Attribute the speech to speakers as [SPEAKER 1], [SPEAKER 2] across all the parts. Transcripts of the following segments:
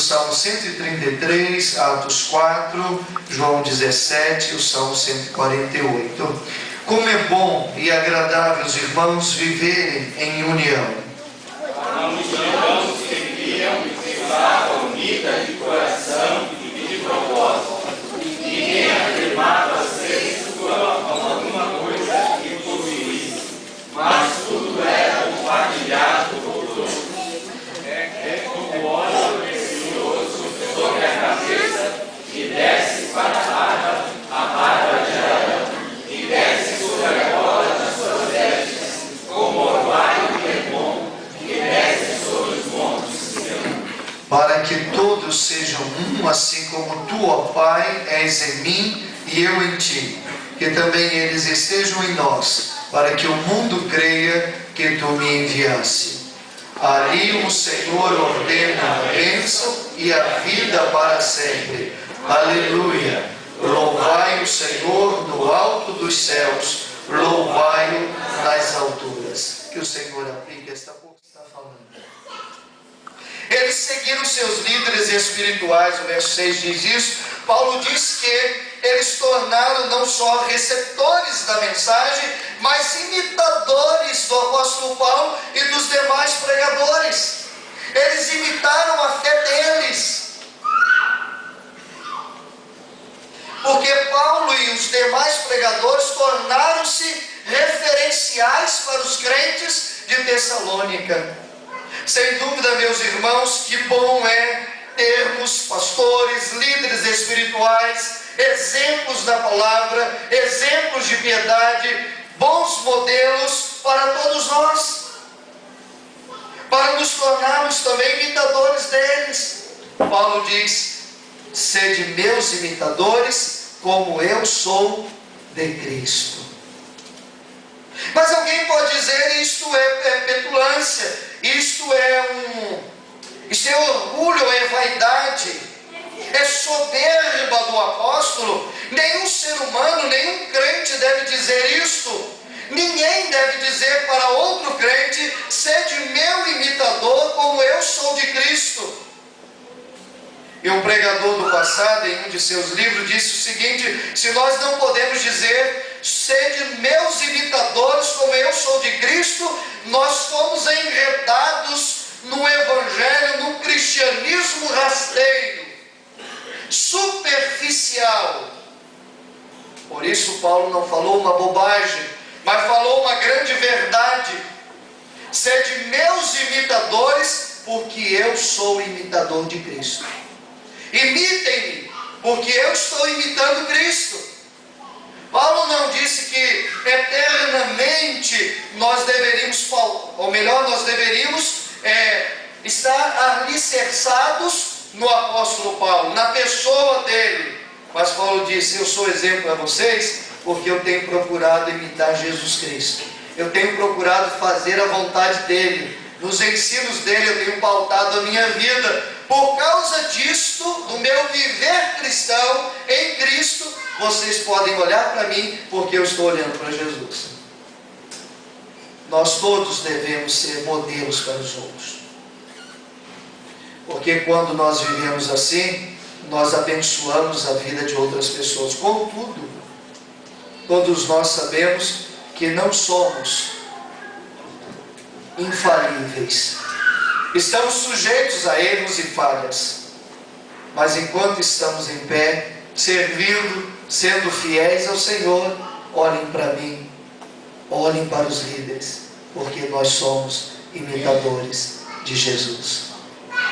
[SPEAKER 1] Salmo 133, Atos 4, João 17 e o Salmo 148. Como é bom e agradável os irmãos viverem em união.
[SPEAKER 2] Os irmãos que viviam e pensavam unida de coração e de propósito. Ninguém afirmava ser alguma coisa que possuísse, mas tudo era compartilhado por todos. É como óleo precioso sobre a cabeça e desce para a barba de Arão, e desce sobre a gola das suas vestes, como orvalho de Hermon, que desce sobre os montes.
[SPEAKER 1] Para que todos sejam um, assim como tu, ó Pai, és em mim e eu em ti, que também eles estejam em nós, para que o mundo creia que tu me enviaste. Ali o Senhor ordena a bênção e a vida para sempre. Aleluia! Louvai o Senhor no alto dos céus, louvai-o nas alturas. Que o Senhor aplique esta porção que está falando. Eles seguiram seus líderes espirituais, o verso 6 diz isso. Paulo diz que eles tornaram não só receptores da mensagem, mas imitadores do apóstolo Paulo e dos demais pregadores. Eles imitaram a fé deles. Porque Paulo e os demais pregadores tornaram-se referenciais para os crentes de Tessalônica. Sem dúvida, meus irmãos, que bom é termos pastores, líderes espirituais, exemplos da palavra, exemplos de piedade, bons modelos para todos nós, para nos tornarmos também imitadores deles. Paulo diz: sede meus imitadores, como eu sou de Cristo. Mas alguém pode dizer: isto é petulância, isto é orgulho, é vaidade, é soberba do apóstolo. Nenhum ser humano, nenhum crente deve dizer isto. Ninguém deve dizer para outro crente: sede meu imitador, como eu sou de Cristo. E um pregador do passado, em um de seus livros, disse o seguinte: se nós não podemos dizer sede meus imitadores como eu sou de Cristo, nós fomos enredados no evangelho, no cristianismo rasteiro, superficial. Por isso Paulo não falou uma bobagem, mas falou uma grande verdade. Sede meus imitadores, porque eu sou imitador de Cristo. Imitem-me, porque eu estou imitando Cristo. Paulo não disse que eternamente nós deveríamos, ou melhor, nós deveríamos estar alicerçados no apóstolo Paulo, na pessoa dele. Mas Paulo disse: eu sou exemplo a vocês, porque eu tenho procurado imitar Jesus Cristo. Eu tenho procurado fazer a vontade dele. Nos ensinos dele eu tenho pautado a minha vida. Por causa disto, do meu viver cristão em Cristo, vocês podem olhar para mim, porque eu estou olhando para Jesus. Nós todos devemos ser modelos para os outros. Porque quando nós vivemos assim, nós abençoamos a vida de outras pessoas. Contudo, todos nós sabemos que não somos infalíveis. Estamos sujeitos a erros e falhas. Mas enquanto estamos em pé, servindo, sendo fiéis ao Senhor, olhem para mim, olhem para os líderes, porque nós somos imitadores de Jesus.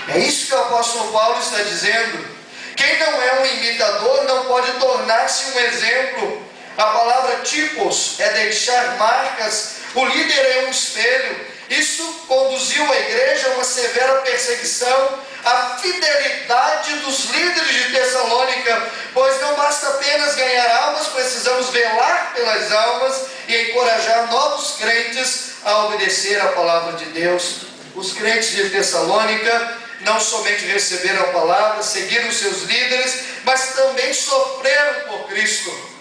[SPEAKER 1] É isso que o apóstolo Paulo está dizendo. Quem não é um imitador não pode tornar-se um exemplo. A palavra tipos é deixar marcas. O líder é um espelho. Isso conduziu a igreja a uma severa perseguição à fidelidade dos líderes de Tessalônica, pois não basta apenas ganhar almas, precisamos velar pelas almas e encorajar novos crentes a obedecer à palavra de Deus. Os crentes de Tessalônica não somente receberam a palavra, seguiram seus líderes, mas também sofreram por Cristo.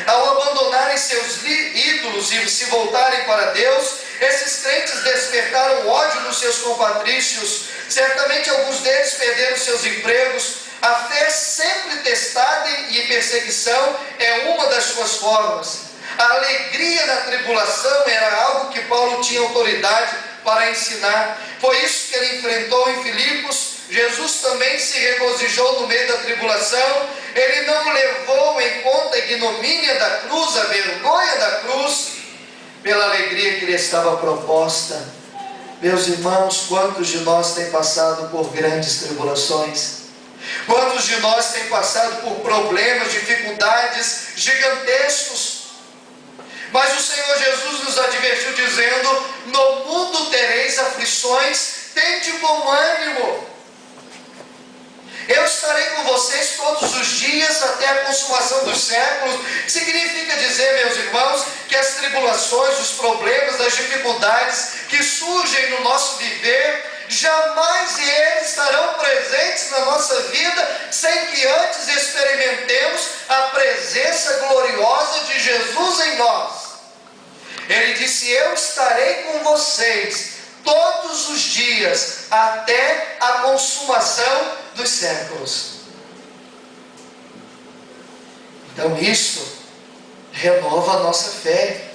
[SPEAKER 1] Ao abandonarem seus ídolos e se voltarem para Deus, esses crentes despertaram ódio nos seus compatrícios, Certamente alguns deles perderam seus empregos. A fé sempre testada e perseguição é uma das suas formas. A alegria na tribulação era algo que Paulo tinha autoridade para ensinar. Foi isso que ele enfrentou em Filipos. Jesus também se regozijou no meio da tribulação. Ele não levou em conta a ignomínia da cruz, a vergonha da cruz, pela alegria que lhe estava proposta. Meus irmãos, quantos de nós têm passado por grandes tribulações? Quantos de nós têm passado por problemas, dificuldades gigantescos? Mas o Senhor Jesus nos advertiu dizendo: no mundo tereis aflições, tende bom ânimo. Eu estarei com vocês todos os dias até a consumação dos séculos. Significa dizer, meus irmãos, que as tribulações, os problemas, as dificuldades que surgem no nosso viver, jamais eles estarão presentes na nossa vida sem que antes experimentemos a presença gloriosa de Jesus em nós. Ele disse: eu estarei com vocês todos os dias até a consumação dos séculos. Então isso renova a nossa fé,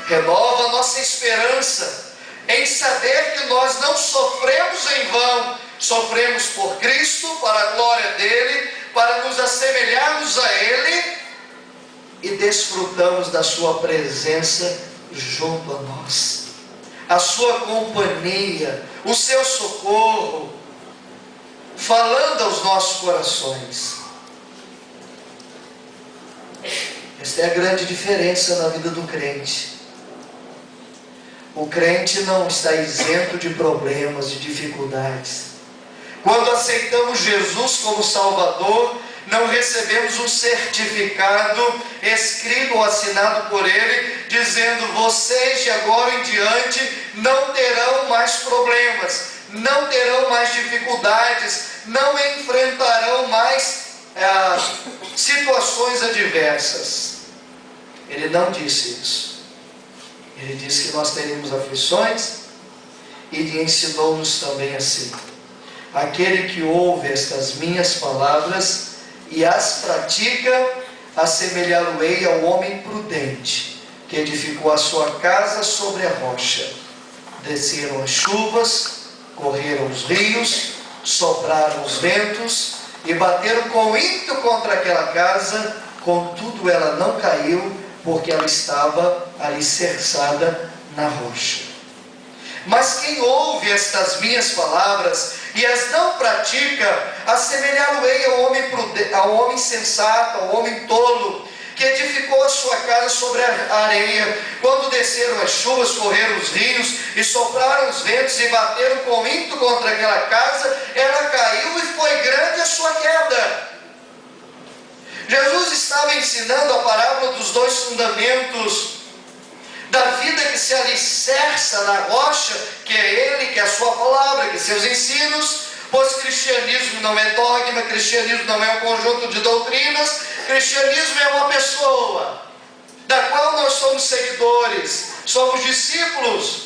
[SPEAKER 1] renova a nossa esperança em saber que nós não sofremos em vão. Sofremos por Cristo, para a glória dele, para nos assemelharmos a ele, e desfrutamos da sua presença junto a nós, a sua companhia, o seu socorro, falando aos nossos corações. Esta é a grande diferença na vida do crente. O crente não está isento de problemas, de dificuldades. Quando aceitamos Jesus como Salvador, não recebemos um certificado escrito ou assinado por Ele, dizendo: vocês de agora em diante não terão mais problemas, não terão mais dificuldades, não enfrentarão mais situações adversas. Ele não disse isso. Ele disse que nós teríamos aflições e ensinou-nos também assim: aquele que ouve estas minhas palavras e as pratica, assemelhá-lo-ei ao homem prudente, que edificou a sua casa sobre a rocha. Desceram as chuvas, correram os rios, sopraram os ventos e bateram com ímpeto contra aquela casa, contudo ela não caiu, porque ela estava alicerçada na rocha. Mas quem ouve estas minhas palavras e as não pratica, assemelhá-lo-ei ao homem sensato, ao homem tolo, que edificou a sua casa sobre a areia. Quando desceram as chuvas, correram os rios e sopraram os ventos e bateram com ímpeto contra aquela casa, ela caiu e foi grande a sua queda. Jesus estava ensinando a parábola dos dois fundamentos da vida que se alicerça na rocha, que é Ele, que é a sua palavra, que seus ensinos, pois cristianismo não é dogma, cristianismo não é um conjunto de doutrinas, cristianismo é uma pessoa, da qual nós somos seguidores, somos discípulos.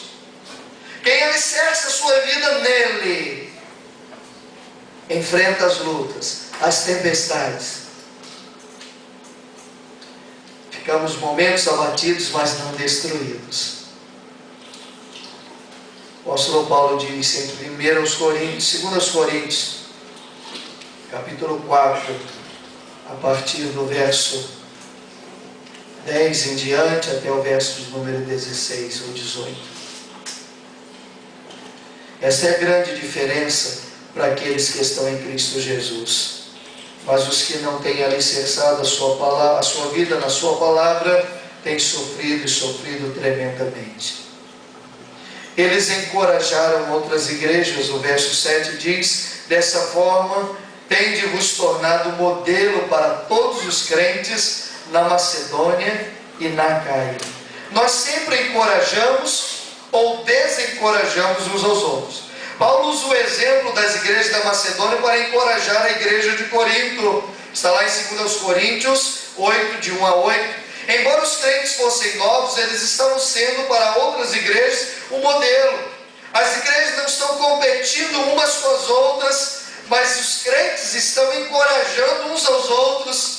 [SPEAKER 1] Quem alicerça a sua vida nele, enfrenta as lutas, as tempestades. Ficamos momentos abatidos, mas não destruídos. O apóstolo Paulo diz em 2 Coríntios, capítulo 4, a partir do verso 10 em diante, até o verso de número 16 ou 18. Essa é a grande diferença para aqueles que estão em Cristo Jesus. Mas os que não têm alicerçado a sua vida na sua palavra, têm sofrido e sofrido tremendamente. Eles encorajaram outras igrejas. O verso 7 diz: dessa forma, tende-vos tornado modelo para todos os crentes na Macedônia e na Acaia. Nós sempre encorajamos ou desencorajamos uns aos outros. Paulo usa o exemplo das igrejas da Macedônia para encorajar a igreja de Corinto. Está lá em 2 Coríntios 8, de 1 a 8. Embora os crentes fossem novos, eles estavam sendo para outras igrejas um modelo. As igrejas não estão competindo umas com as outras, mas os crentes estão encorajando uns aos outros.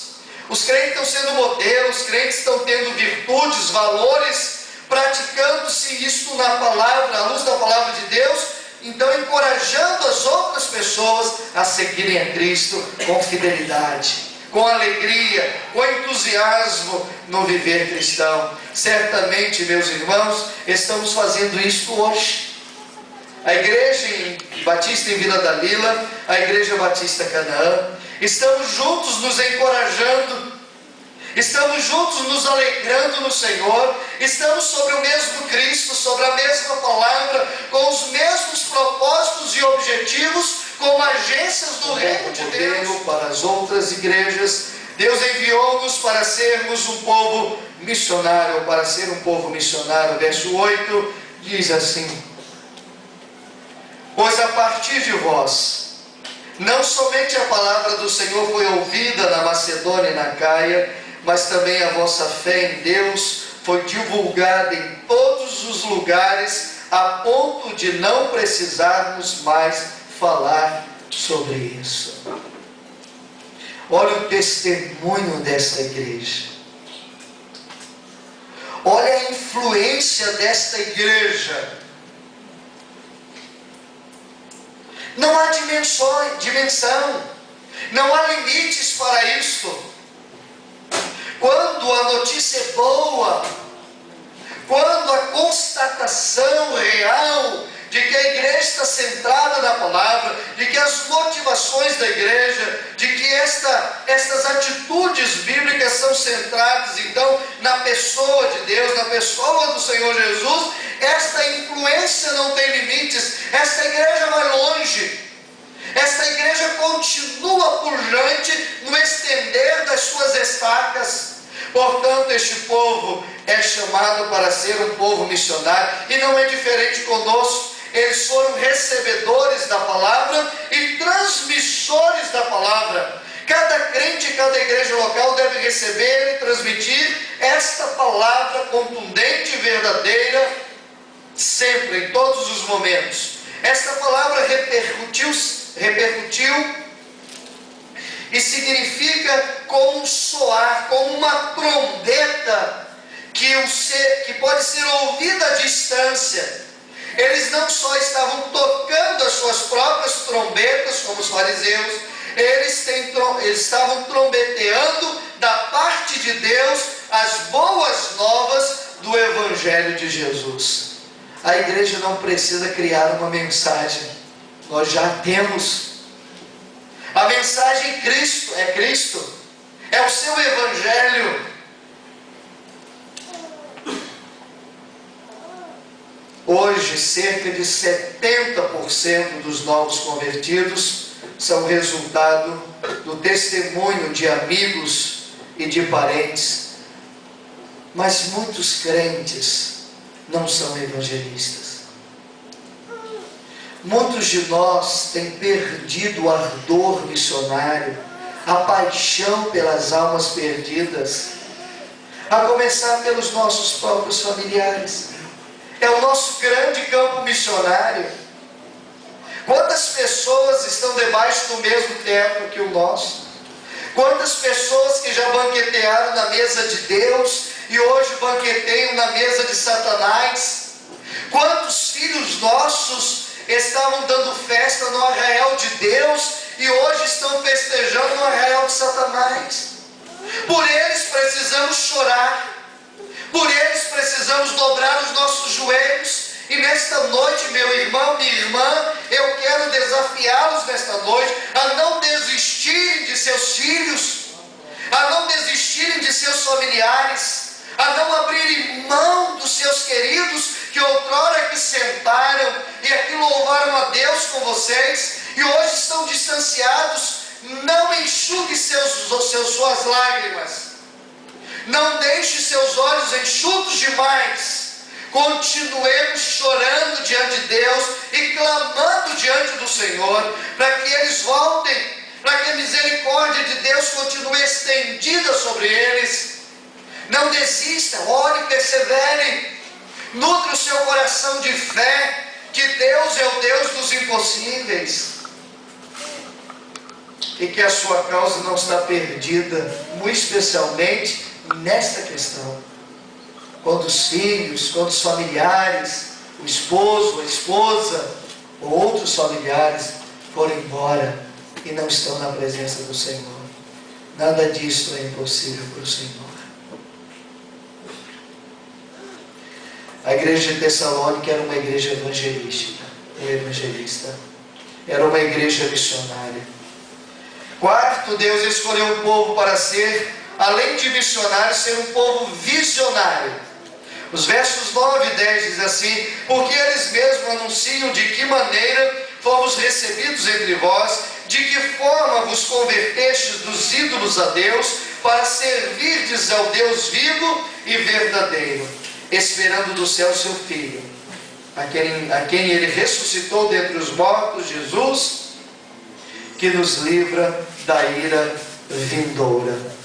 [SPEAKER 1] Os crentes estão sendo modelos, os crentes estão tendo virtudes, valores, praticando-se isso na palavra, à luz da palavra de Deus, então encorajando as outras pessoas a seguirem a Cristo com fidelidade, com alegria, com entusiasmo no viver cristão. Certamente, meus irmãos, estamos fazendo isso hoje. A Igreja Batista em Vila da Lila, a Igreja Batista Canaã, estamos juntos nos encorajando, estamos juntos nos alegrando no Senhor, estamos sobre o mesmo Cristo, sobre a mesma palavra, com os mesmos propósitos e objetivos, como agências do reino de Deus para as outras igrejas. Deus enviou-nos para sermos um povo missionário, para ser um povo missionário. Verso 8 diz assim: pois a partir de vós, não somente a palavra do Senhor foi ouvida na Macedônia e na Caia, mas também a vossa fé em Deus foi divulgada em todos os lugares, a ponto de não precisarmos mais falar sobre isso. Olha o testemunho desta igreja. Olha a influência desta igreja. Não há dimensão, não há limites para isso. Quando a notícia é boa, quando a constatação real de que a igreja está centrada na palavra, de que as motivações da igreja, de que estas atitudes bíblicas são centradas então na pessoa de Deus, na pessoa do Senhor Jesus, esta influência não tem limites, esta igreja vai longe, esta igreja continua pujante no estender das suas estacas. Portanto, este povo é chamado para ser um povo missionário, e não é diferente conosco. Eles foram recebedores da palavra e transmissores da palavra. Cada crente, cada igreja local deve receber e transmitir esta palavra contundente e verdadeira, sempre, em todos os momentos. Esta palavra repercutiu e significa como um soar, como uma trombeta que pode ser ouvida à distância. Eles não só estavam tocando as suas próprias trombetas, como os fariseus, eles estavam trombeteando da parte de Deus as boas novas do Evangelho de Jesus. A igreja não precisa criar uma mensagem, nós já temos. A mensagem é Cristo, é o seu Evangelho. Hoje, cerca de 70% dos novos convertidos são resultado do testemunho de amigos e de parentes. Mas muitos crentes não são evangelistas. Muitos de nós têm perdido o ardor missionário, a paixão pelas almas perdidas, a começar pelos nossos próprios familiares. É o nosso grande campo missionário. Quantas pessoas estão debaixo do mesmo teto que o nosso? Quantas pessoas que já banquetearam na mesa de Deus e hoje banqueteiam na mesa de Satanás? Quantos filhos nossos estavam dando festa no arraial de Deus e hoje estão festejando no arraial de Satanás? Por eles precisamos chorar. Por eles precisamos dobrar os nossos joelhos. E nesta noite, meu irmão, minha irmã, eu quero desafiá-los nesta noite a não desistirem de seus filhos, a não desistirem de seus familiares, a não abrirem mão dos seus queridos que outrora aqui sentaram e aqui louvaram a Deus com vocês e hoje estão distanciados. Não enxugue suas lágrimas. Não deixe seus olhos enxutos demais. Continuemos chorando diante de Deus e clamando diante do Senhor, para que eles voltem, para que a misericórdia de Deus continue estendida sobre eles. Não desistam, orem, perseverem, nutre o seu coração de fé, que Deus é o Deus dos impossíveis e que a sua causa não está perdida, muito especialmente nesta questão. Quando os filhos, quando os familiares, o esposo, a esposa ou outros familiares forem embora e não estão na presença do Senhor, nada disso é impossível para o Senhor. A igreja de Tessalônica era uma igreja evangelística, era uma igreja missionária. Quarto, Deus escolheu um povo para ser, além de missionário, ser um povo visionário. Os versos 9 e 10 diz assim: porque eles mesmos anunciam de que maneira fomos recebidos entre vós, de que forma vos convertestes dos ídolos a Deus, para servirdes ao Deus vivo e verdadeiro, esperando do céu seu Filho, a quem ele ressuscitou dentre os mortos, Jesus, que nos livra da ira vindoura.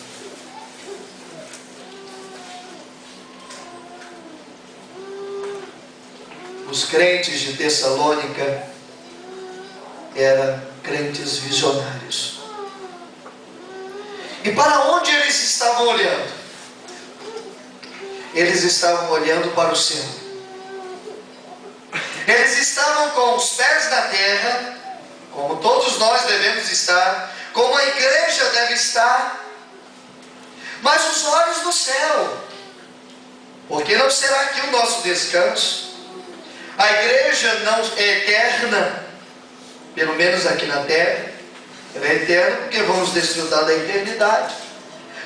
[SPEAKER 1] Os crentes de Tessalônica eram crentes visionários. E para onde eles estavam olhando? Eles estavam olhando para o céu. Eles estavam com os pés na terra, como todos nós devemos estar, como a igreja deve estar, mas os olhos no céu. Porque não será aqui o nosso descanso. A igreja não é eterna, pelo menos aqui na terra. Ela é eterna porque vamos desfrutar da eternidade.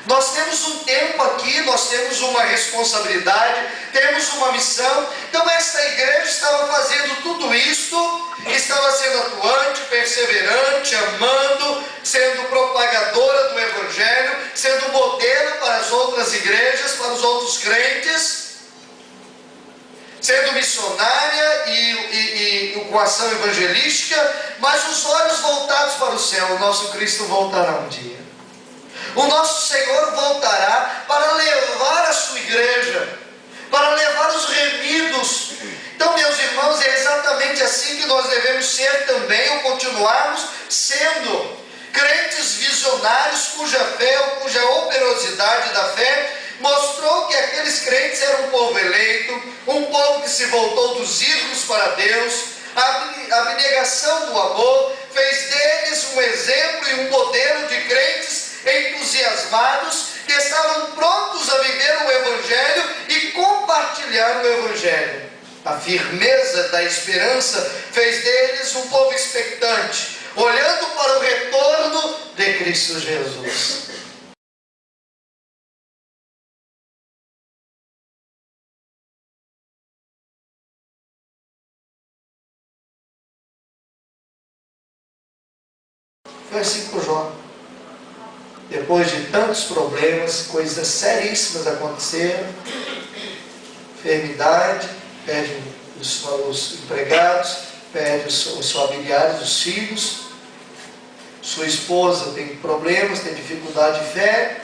[SPEAKER 1] Nós temos um tempo aqui, nós temos uma responsabilidade, temos uma missão. Então esta igreja estava fazendo tudo isto, estava sendo atuante, perseverante, amando, sendo propagadora do Evangelho, sendo modelo para as outras igrejas, para os outros crentes, sendo missionária e com ação evangelística, mas os olhos voltados para o céu. O nosso Cristo voltará um dia. O nosso Senhor voltará para levar a sua igreja, para levar os remidos. Então, meus irmãos, é exatamente assim que nós devemos ser também, ou continuarmos sendo crentes visionários, cuja fé ou cuja operosidade da fé mostrou que aqueles crentes eram um povo eleito, um povo que se voltou dos ídolos para Deus. A abnegação do amor fez deles um exemplo e um modelo de crentes entusiasmados, que estavam prontos a viver o Evangelho e compartilhar o Evangelho. A firmeza da esperança fez deles um povo expectante, olhando para o retorno de Cristo Jesus. Foi assim com Jó. Depois de tantos problemas, coisas seríssimas aconteceram, enfermidade, perde os empregados, perde os familiares, os filhos, sua esposa tem problemas, tem dificuldade de fé,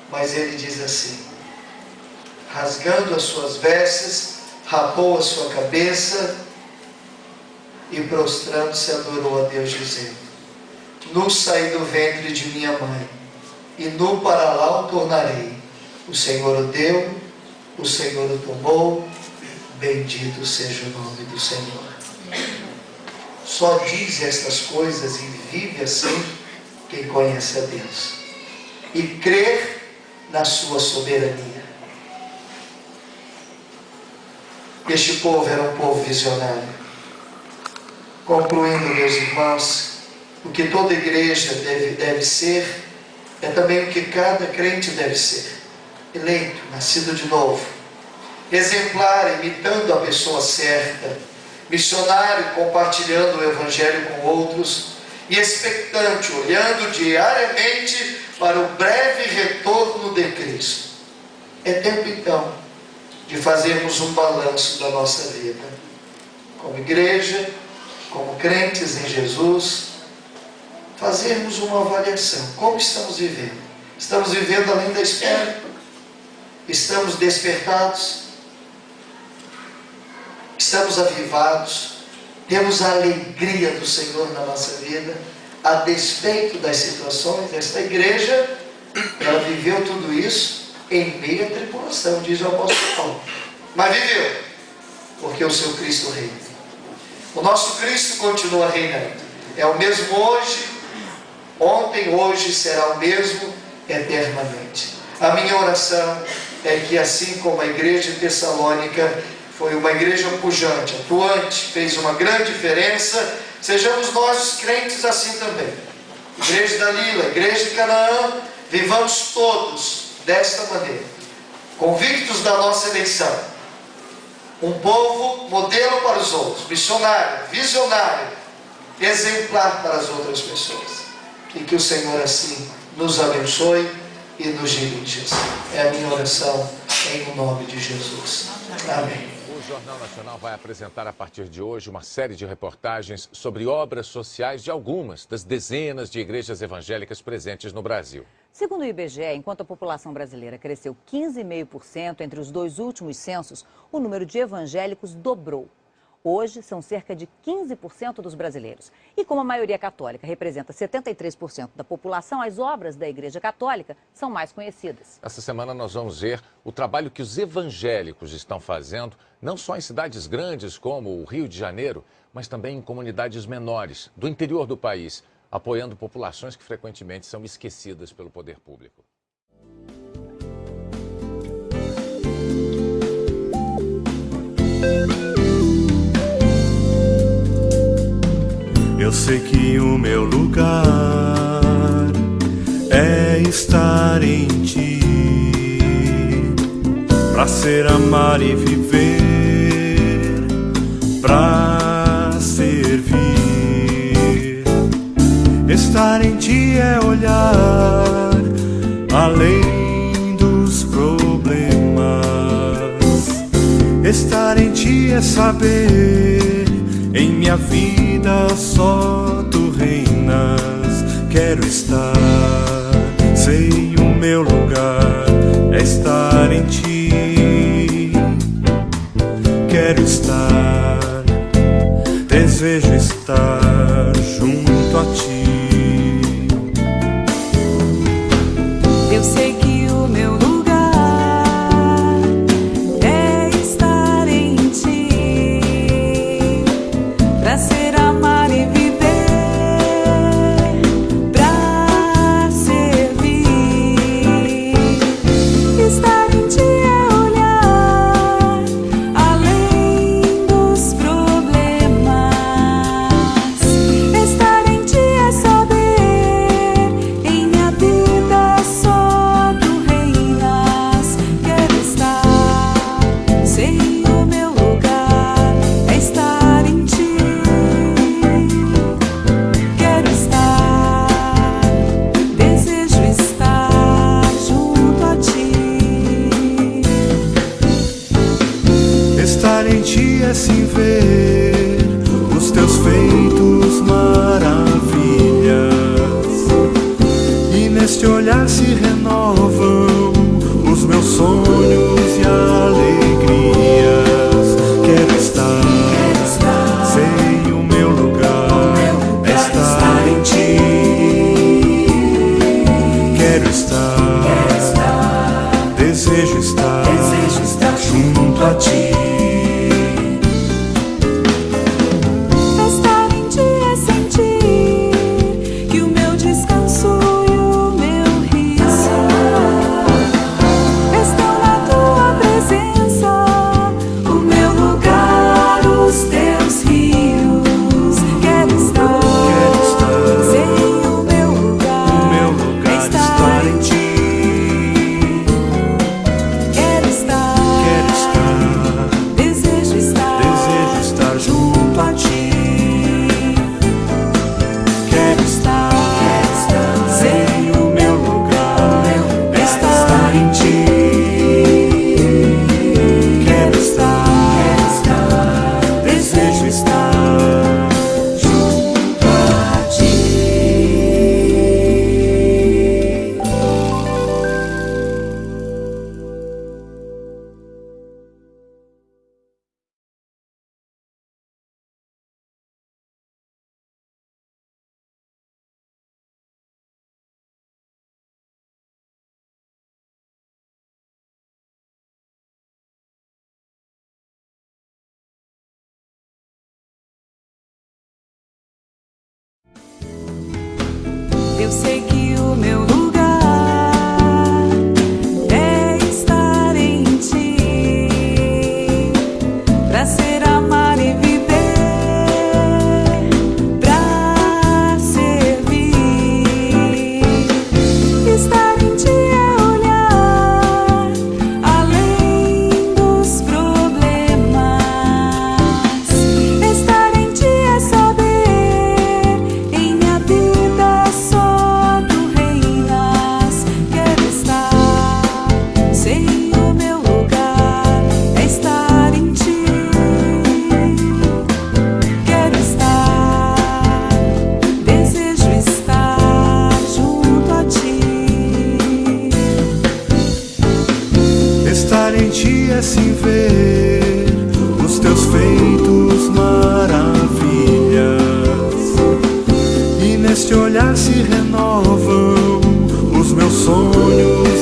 [SPEAKER 1] mas ele diz assim, rasgando as suas vestes, rapou a sua cabeça e prostrando-se adorou a Deus, dizendo: nu saí do ventre de minha mãe, e nu para lá o tornarei. O Senhor o deu, o Senhor o tomou, bendito seja o nome do Senhor. Só diz estas coisas e vive assim quem conhece a Deus e crer na sua soberania. Este povo era um povo visionário. Concluindo, meus irmãos, o que toda igreja deve ser, é também o que cada crente deve ser: eleito, nascido de novo, exemplar, imitando a pessoa certa, missionário, compartilhando o Evangelho com outros, e expectante, olhando diariamente para o breve retorno de Cristo. É tempo então de fazermos um balanço da nossa vida, como igreja, como crentes em Jesus, fazermos uma avaliação. Como estamos vivendo? Estamos vivendo além da espera? Estamos despertados? estamos avivados, temos a alegria do Senhor na nossa vida, a despeito das situações. Esta igreja, ela viveu tudo isso em meio à tribulação, diz o apóstolo Paulo. Mas viveu, porque o seu Cristo reina. O nosso Cristo continua reinando. É o mesmo hoje, ontem, hoje, será o mesmo eternamente. A minha oração é que, assim como a igreja de Tessalônica foi uma igreja pujante, atuante, fez uma grande diferença, sejamos nós os crentes assim também. Igreja da Lila, igreja de Canaã, vivamos todos desta maneira, convictos da nossa eleição. Um povo modelo para os outros, missionário, visionário, exemplar para as outras pessoas. E que o Senhor assim nos abençoe e nos dirija. É a minha oração em nome de Jesus. Amém.
[SPEAKER 3] O Jornal Nacional vai apresentar a partir de hoje uma série de reportagens sobre obras sociais de algumas das dezenas de igrejas evangélicas presentes no Brasil.
[SPEAKER 4] Segundo o IBGE, enquanto a população brasileira cresceu 15,5% entre os dois últimos censos, o número de evangélicos dobrou. Hoje, são cerca de 15% dos brasileiros. E como a maioria católica representa 73% da população, as obras da Igreja Católica são mais conhecidas.
[SPEAKER 3] Essa semana nós vamos ver o trabalho que os evangélicos estão fazendo, não só em cidades grandes como o Rio de Janeiro, mas também em comunidades menores do interior do país, apoiando populações que frequentemente são esquecidas pelo poder público.
[SPEAKER 5] Eu sei que o meu lugar é estar em ti, pra ser, amar e viver, pra servir. Estar em ti é olhar além dos problemas. Estar em ti é saber, em minha vida só tu reinas. Quero estar, sei o meu lugar é estar em ti. Quero estar, desejo estar junto a ti.
[SPEAKER 6] Eu sei que o meu lugar é estar em ti, pra ser, amar e viver, pra servir. Estar em ti é olhar além dos problemas. Estar em ti é saber, em minha vida só tu reinas. Quero estar, sei o meu lugar é estar em ti. Quero estar, desejo estar junto a ti.
[SPEAKER 5] Estar em ti é sim ver os teus feitos, maravilhas, e neste olhar se renovam os meus sonhos e alegrias. Quero estar, sei o meu lugar é estar em ti. Quero estar, desejo estar junto a ti.
[SPEAKER 6] Estar em ti é sentir que o meu descanso e o meu riso Eu sei que o meu lugar é estar em ti, pra ser amar e viver, pra servir. Estar em ti é olhar além dos problemas. Estar em ti é saber, em minha vida só tu reinas. Quero estar, sei o meu lugar é estar em ti. Quero estar, desejo estar junto a ti.
[SPEAKER 5] Estar em ti é se ver os teus feitos, maravilhas, e neste olhar se renovam os meus sonhos